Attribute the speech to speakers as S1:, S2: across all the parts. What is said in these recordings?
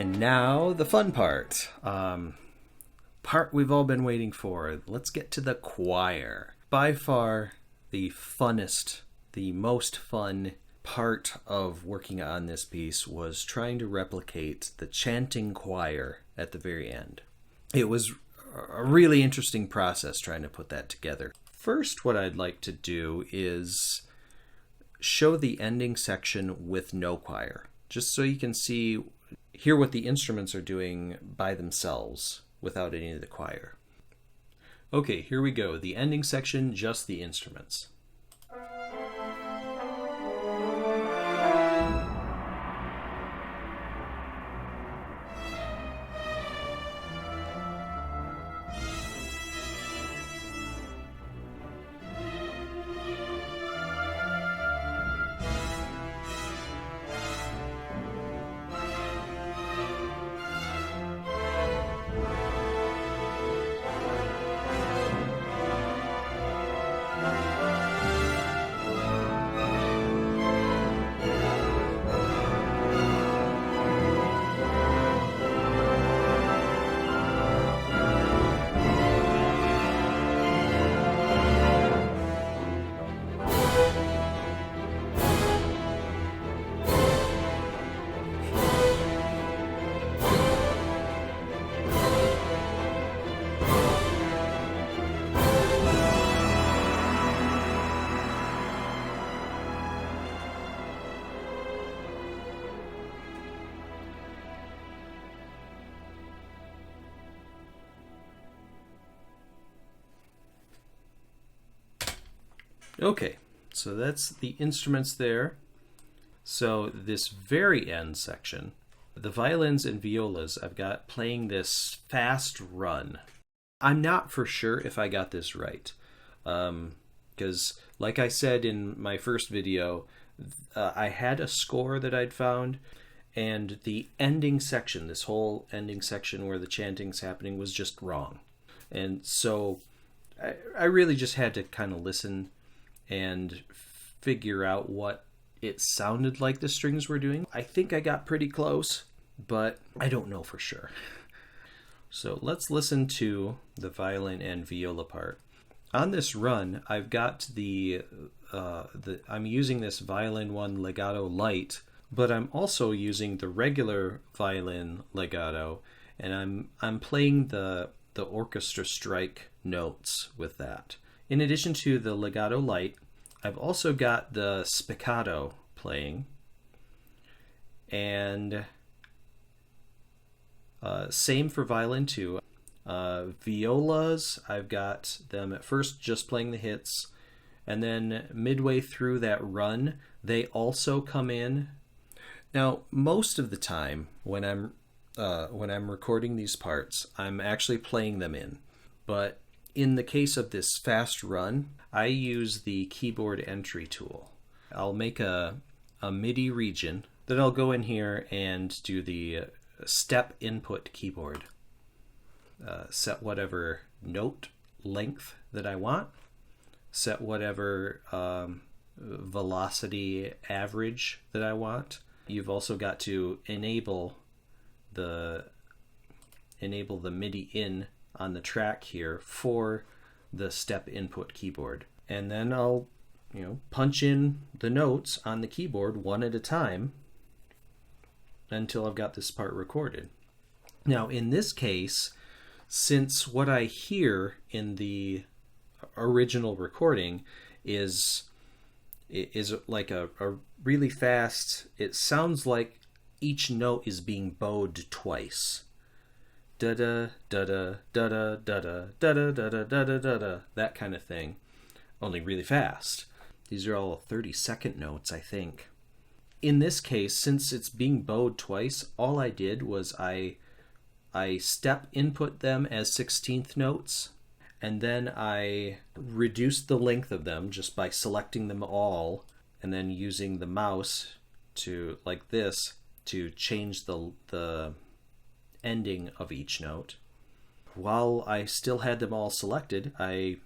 S1: And now the fun part. Part we've all been waiting for. Let's get to the choir. By far the funnest, the most fun part of working on this piece was trying to replicate the chanting choir at the very end. It was a really interesting process trying to put that together. First, what I'd like to do is show the ending section with no choir, just so you can hear what the instruments are doing by themselves without any of the choir. Okay, here we go. The ending section, just the instruments. Okay, so that's the instruments there. So this very end section, the violins and violas, I've got playing this fast run. I'm not for sure if I got this right, because like I said in my first video, I had a score that I'd found, and the ending section, this whole ending section where the chanting's happening, was just wrong. And so I really just had to kind of listen and figure out what it sounded like the strings were doing. I think I got pretty close, but I don't know for sure. So let's listen to the violin and viola part. On this run, I've got I'm using this violin one legato light, but I'm also using the regular violin legato, and I'm playing the orchestra strike notes with that. In addition to the legato light, I've also got the spiccato playing, and same for violin too. Violas, I've got them at first just playing the hits, and then midway through that run, they also come in. Now, most of the time when I'm recording these parts, I'm actually playing them in, but in the case of this fast run, I use the keyboard entry tool. I'll make a MIDI region, then I'll go in here and do the step input keyboard. Set whatever note length that I want, set whatever velocity average that I want. You've also got to enable the MIDI in on the track here for the step input keyboard. And then I'll punch in the notes on the keyboard one at a time until I've got this part recorded. Now in this case, since what I hear in the original recording is like a really fast, it sounds like each note is being bowed twice. Da da da da da da da da da da da da da da, that kind of thing, only really fast. These are all 30-second notes, I think. In this case, since it's being bowed twice, all I did was I step input them as 16th notes, and then I reduced the length of them just by selecting them all and then using the mouse to, like this, to change the ending of each note. While I still had them all selected, I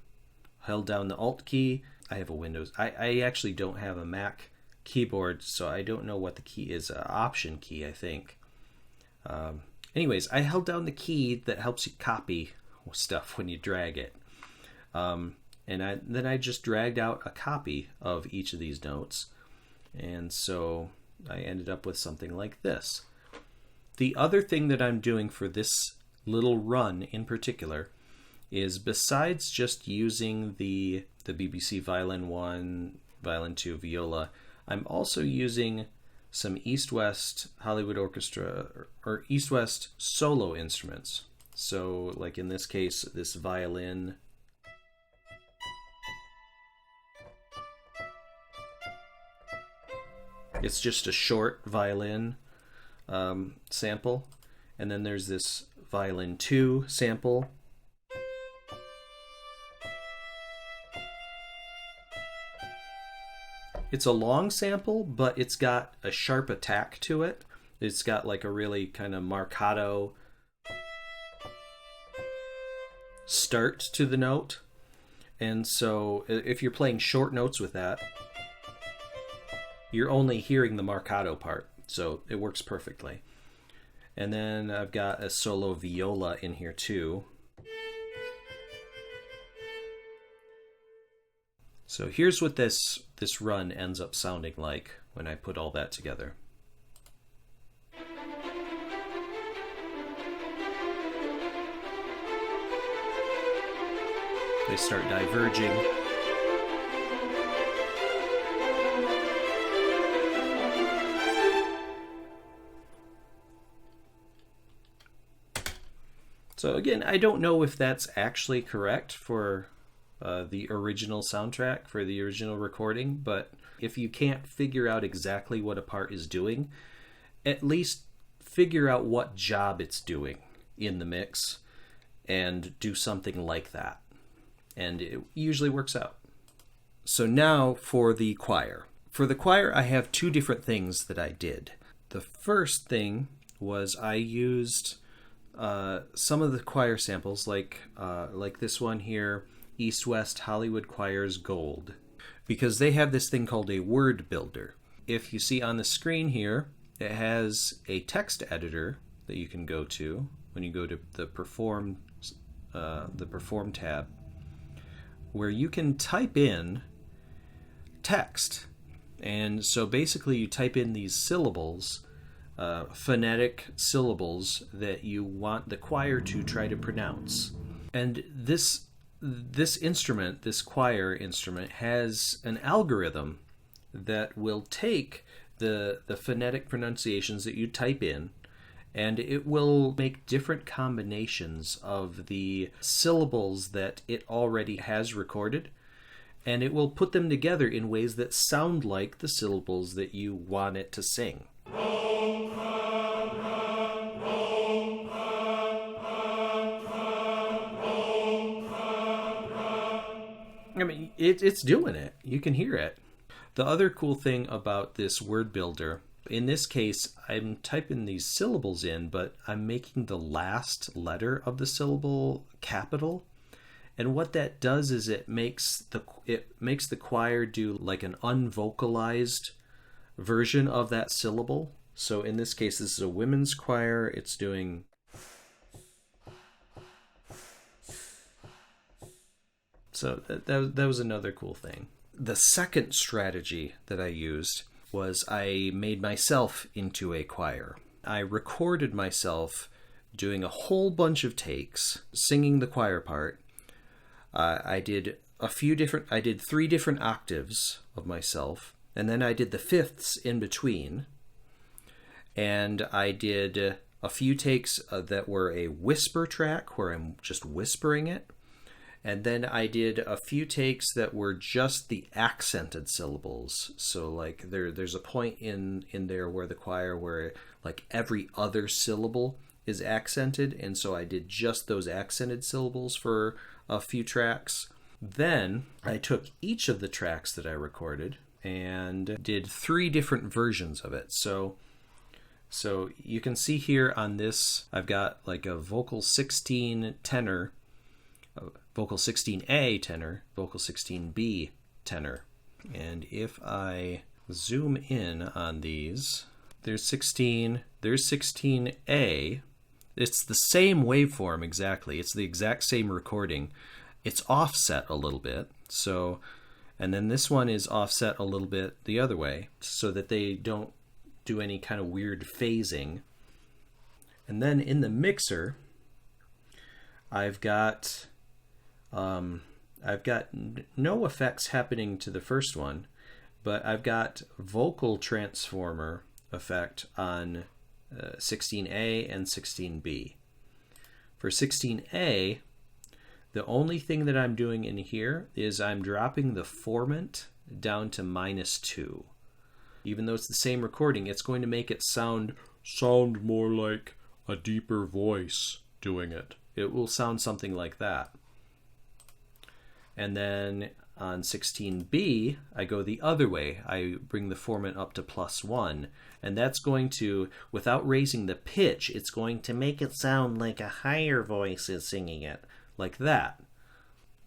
S1: held down the Alt key. I have a Windows. I actually don't have a Mac keyboard, so I don't know what the key is. Option key, I think. Anyways, I held down the key that helps you copy stuff when you drag it. Then I just dragged out a copy of each of these notes. And so I ended up with something like this. The other thing that I'm doing for this little run in particular is, besides just using the BBC Violin 1, Violin 2, viola, I'm also using some EastWest Hollywood Orchestra or EastWest solo instruments. So like in this case, this violin. It's just a short violin sample. And then there's this violin 2 sample. It's a long sample, but it's got a sharp attack to it. It's got like a really kind of marcato start to the note. And so if you're playing short notes with that, you're only hearing the marcato part. So it works perfectly. And then I've got a solo viola in here too. So here's what this run ends up sounding like when I put all that together. They start diverging. So again, I don't know if that's actually correct for the original soundtrack, for the original recording, but if you can't figure out exactly what a part is doing, at least figure out what job it's doing in the mix and do something like that. And it usually works out. So now for the choir. For the choir, I have two different things that I did. The first thing was I used some of the choir samples, like this one here, EastWest Hollywood Choirs Gold, because they have this thing called a Wordbuilder. If you see on the screen here, it has a text editor that you can go to when you go to the Perform tab, where you can type in text. And so basically you type in these syllables, phonetic syllables that you want the choir to try to pronounce. And this instrument, this choir instrument, has an algorithm that will take the phonetic pronunciations that you type in, and it will make different combinations of the syllables that it already has recorded, and it will put them together in ways that sound like the syllables that you want it to sing. I mean, it's doing it. You can hear it. The other cool thing about this Wordbuilder, in this case, I'm typing these syllables in, but I'm making the last letter of the syllable capital. And what that does is it makes the choir do like an unvocalized version of that syllable. So in this case, this is a women's choir. It's doing... So that was another cool thing. The second strategy that I used was I made myself into a choir. I recorded myself doing a whole bunch of takes, singing the choir part. I did 3 different octaves of myself, and then I did the fifths in between. And I did a few takes that were a whisper track where I'm just whispering it. And then I did a few takes that were just the accented syllables. So like there's a point in there where the choir where like every other syllable is accented, and so I did just those accented syllables for a few tracks. Then I took each of the tracks that I recorded and did 3 different versions of it. So you can see here on this, I've got like a vocal 16 tenor, vocal 16A tenor, vocal 16B tenor. And if I zoom in on these, There's 16. There's 16A. It's the same waveform exactly. It's the exact same recording. It's offset a little bit. So, and then this one is offset a little bit the other way so that they don't do any kind of weird phasing. And then in the mixer, I've got no effects happening to the first one, but I've got vocal transformer effect on 16A and 16B. For 16A, the only thing that I'm doing in here is I'm dropping the formant down to -2. Even though it's the same recording, it's going to make it sound more like a deeper voice doing it. It will sound something like that. And then on 16B, I go the other way. I bring the formant up to +1. And that's going to, without raising the pitch, it's going to make it sound like a higher voice is singing it. Like that.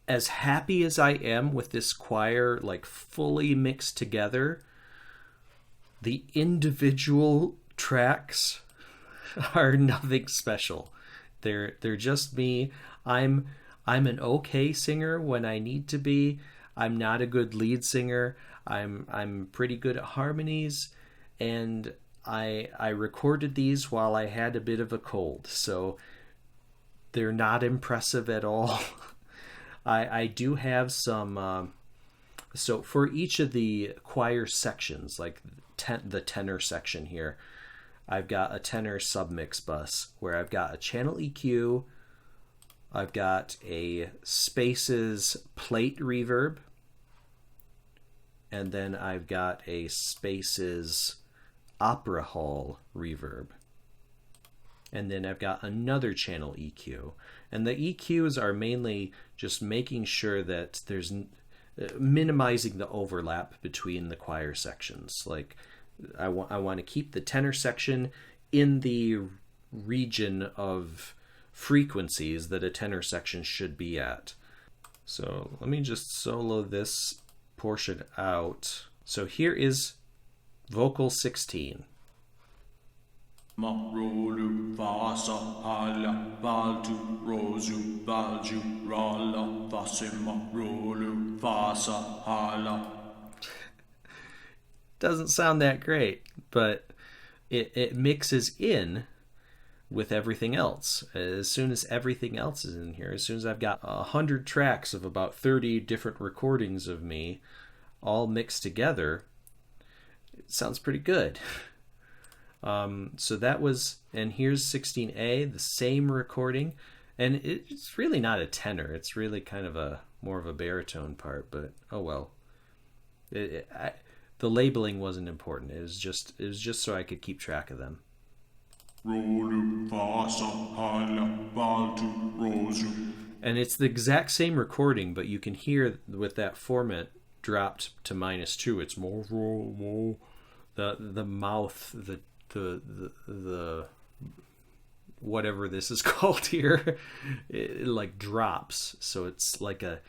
S1: As happy as I am with this choir, like fully mixed together, the individual tracks are nothing special. They're just me. I'm an okay singer when I need to be. I'm not a good lead singer. I'm pretty good at harmonies, and I recorded these while I had a bit of a cold, so they're not impressive at all. I do have some so for each of the choir sections, like the tenor section here, I've got a tenor submix bus where I've got a channel EQ, I've got a Spaces plate reverb, and then I've got a Spaces Opera Hall reverb. And then I've got another channel EQ. And the EQs are mainly just making sure that there's minimizing the overlap between the choir sections. Like I want to keep the tenor section in the region of frequencies that a tenor section should be at. So let me just solo this portion out. So here is vocal 16.
S2: Marolu vasa hala valdu rosu valju rala vasima rolu vasa hala.
S1: Doesn't sound that great, but it mixes in with everything else. As soon as everything else is in here, as soon as I've got 100 tracks of about 30 different recordings of me all mixed together, it sounds pretty good. So that was, and here's 16A, the same recording, and it's really not a tenor. It's really kind of more of a baritone part, but oh well. The labeling wasn't important. It was just so I could keep track of them. And it's the exact same recording, but you can hear with that formant dropped to -2. It's more the mouth, the whatever this is called here, it like drops, so it's like a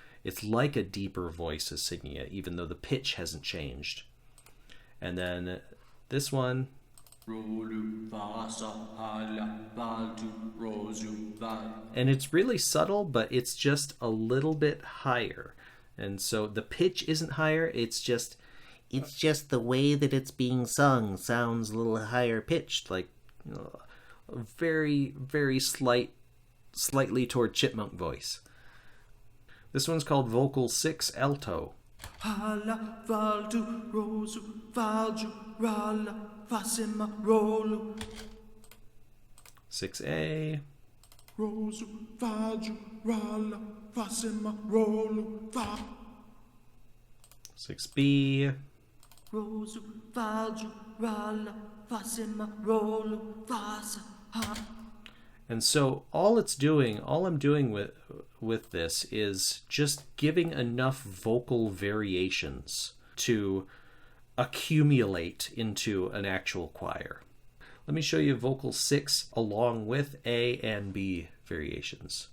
S1: deeper voice is singing it, even though the pitch hasn't changed. And then this one, and it's really subtle, but it's just a little bit higher, and so the pitch isn't higher, it's just the way that it's being sung sounds a little higher pitched, like, you know, a very, very slightly toward chipmunk voice. This one's called Vocal 6 Alto. 6A. 6B. And so all I'm doing with this is just giving enough vocal variations to accumulate into an actual choir. Let me show you vocal 6 along with A and B variations.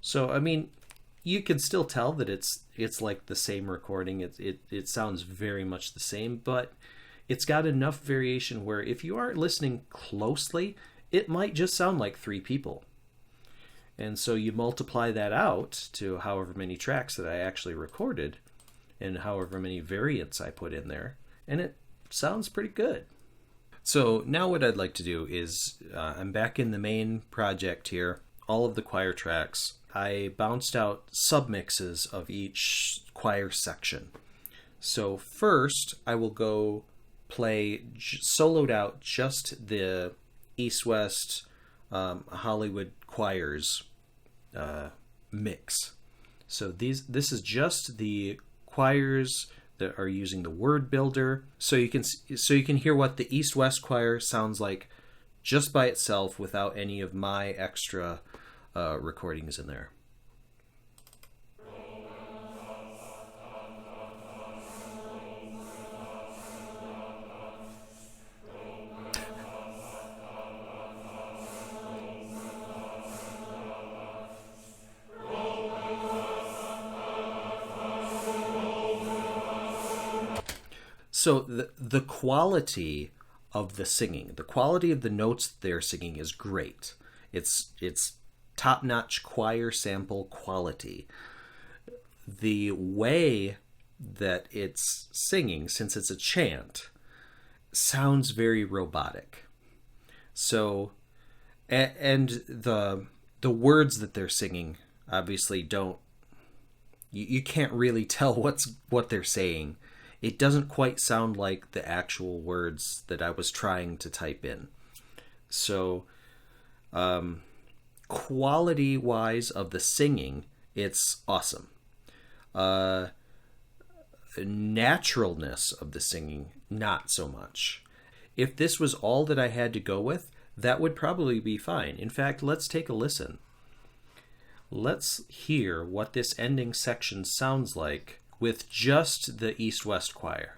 S1: So, I mean, you can still tell that it's like the same recording. It sounds very much the same, but it's got enough variation where if you aren't listening closely, it might just sound like three people. And so you multiply that out to however many tracks that I actually recorded and however many variants I put in there, and it sounds pretty good. So now what I'd like to do is I'm back in the main project here, all of the choir tracks. I bounced out submixes of each choir section. So first I will go play soloed out just the EastWest Hollywood Choirs mix. So this is just the choirs that are using the Wordbuilder. So you can hear what the East-West choir sounds like just by itself without any of my extra recordings in there. So the quality of the singing, the quality of the notes they're singing is great. It's top-notch choir sample quality. The way that it's singing, since it's a chant, sounds very robotic. So, and the words that they're singing obviously don't. You can't really tell what they're saying. It doesn't quite sound like the actual words that I was trying to type in. So, quality-wise of the singing, it's awesome. Naturalness of the singing, not so much. If this was all that I had to go with, that would probably be fine. In fact, let's take a listen. Let's hear what this ending section sounds like with just the East-West choir.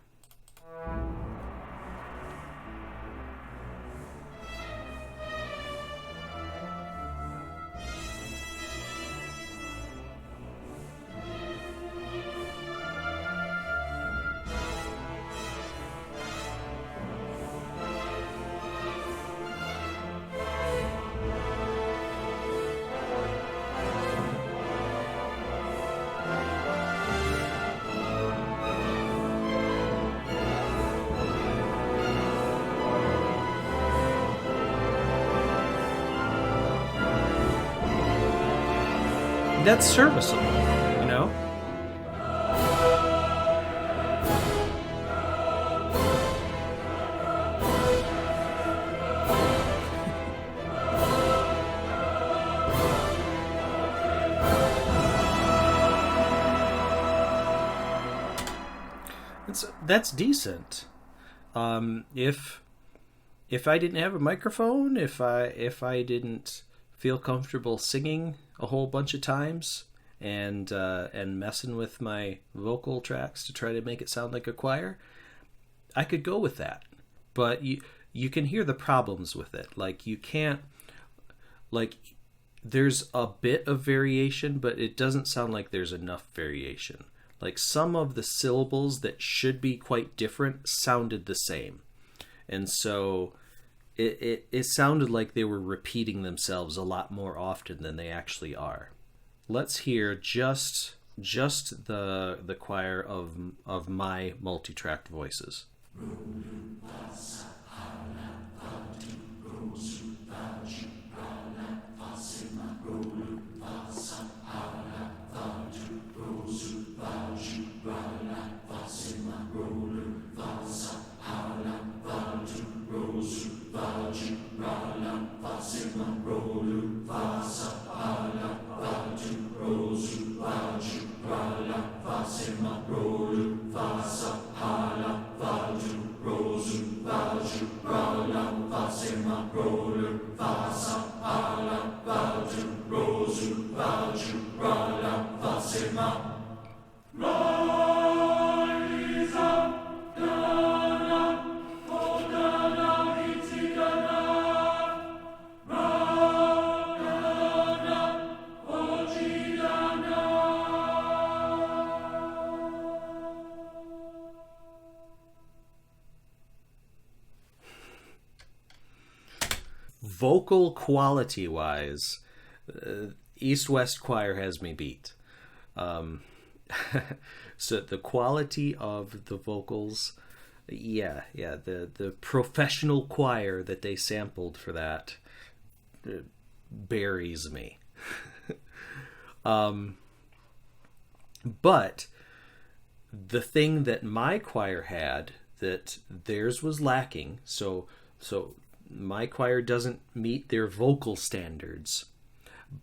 S1: That's serviceable, you know? That's decent. If I didn't have a microphone, if I didn't feel comfortable singing a whole bunch of times and messing with my vocal tracks to try to make it sound like a choir, I could go with that. But you can hear the problems with it. Like, you can't, like, there's a bit of variation, but it doesn't sound like there's enough variation. Like, some of the syllables that should be quite different sounded the same. And so it sounded like they were repeating themselves a lot more often than they actually are. Let's hear just the choir of my multi-tracked voices. vocal quality wise, East West Choir has me beat. So the quality of the vocals, the professional choir that they sampled for that buries me. But the thing that my choir had that theirs was lacking, so my choir doesn't meet their vocal standards,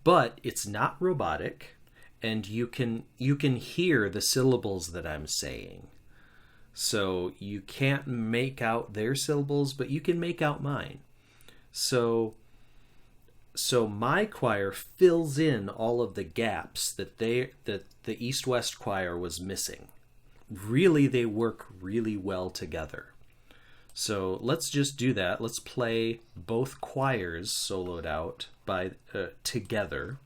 S1: but it's not robotic, and you can hear the syllables that I'm saying. So you can't make out their syllables, but you can make out mine. So my choir fills in all of the gaps that the East-West choir was missing. Really, they work really well together. So let's just do that. Let's play both choirs soloed out by together.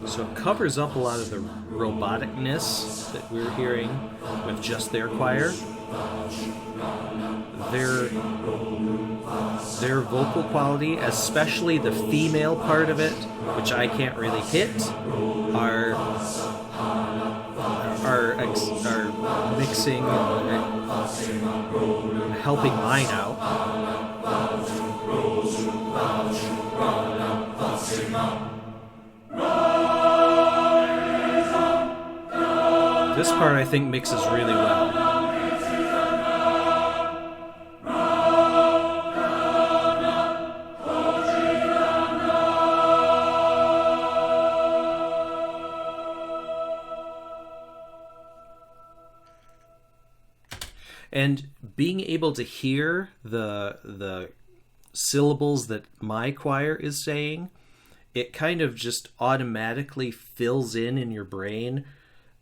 S1: So it covers up a lot of the roboticness that we're hearing with just their choir. Their vocal quality, especially the female part of it, which I can't really hit, are mixing, helping mine out. This part I think mixes really well. And being able to hear the syllables that my choir is saying, it kind of just automatically fills in your brain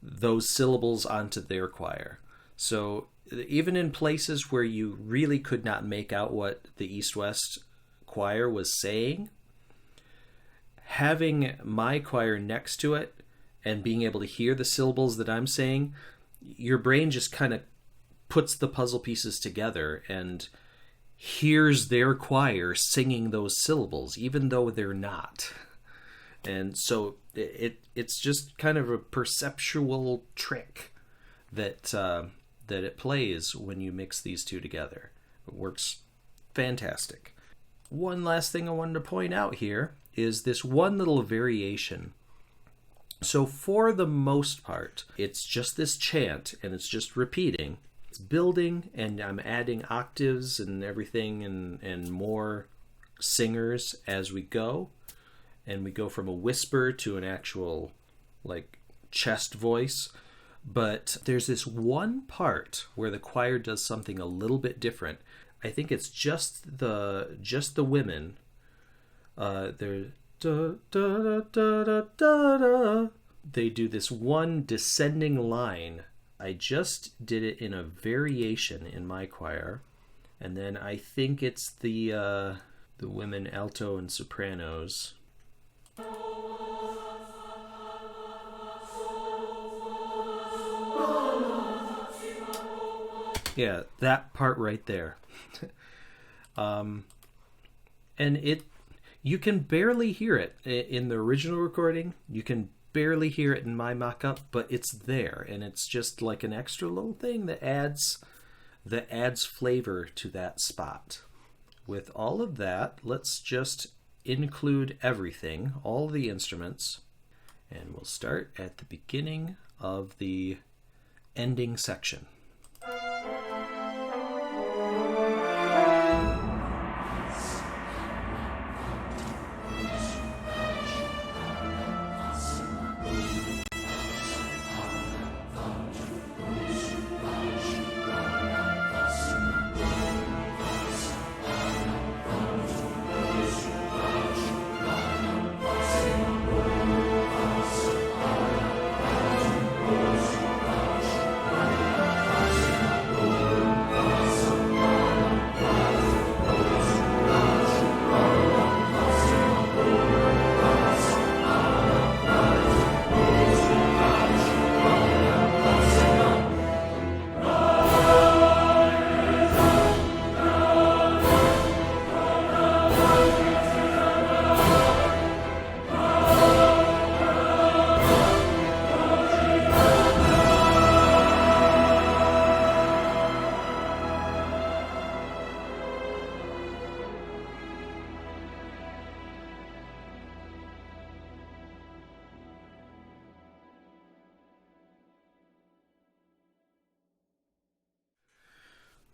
S1: those syllables onto their choir. So even in places where you really could not make out what the East-West choir was saying, having my choir next to it and being able to hear the syllables that I'm saying, your brain just kind of puts the puzzle pieces together and hears their choir singing those syllables, even though they're not. And so it's just kind of a perceptual trick that it plays when you mix these two together. It works fantastic. One last thing I wanted to point out here is this one little variation. So for the most part, it's just this chant, and it's just repeating. It's building, and I'm adding octaves and everything and more singers as we go. And we go from a whisper to an actual like chest voice. But there's this one part where the choir does something a little bit different. I think it's just the women. They're da, da, da, da, da, da. They do this one descending line. I just did it in a variation in my choir, and then I think it's the women alto and sopranos. Yeah, that part right there. And you can barely hear it in the original recording. You can barely hear it in my mock-up, but it's there, and it's just like an extra little thing that adds flavor to that spot. With all of that, let's just include everything, all the instruments, and we'll start at the beginning of the ending section.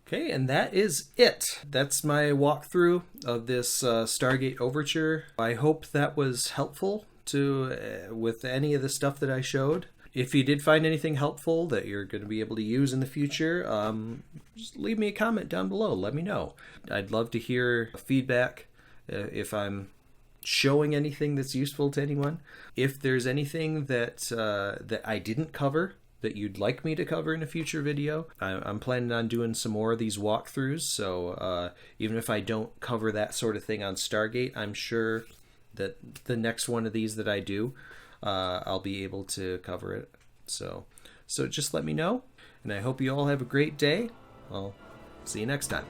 S1: Okay, and that is it. That's my walkthrough of this Stargate Overture. I hope that was helpful to with any of the stuff that I showed. If you did find anything helpful that you're going to be able to use in the future, just leave me a comment down below. Let me know. I'd love to hear feedback if I'm showing anything that's useful to anyone. If there's anything that that I didn't cover that you'd like me to cover in a future video, I'm planning on doing some more of these walkthroughs, so even if I don't cover that sort of thing on Stargate, I'm sure that the next one of these that I do, I'll be able to cover it. So just let me know, and I hope you all have a great day. I'll see you next time.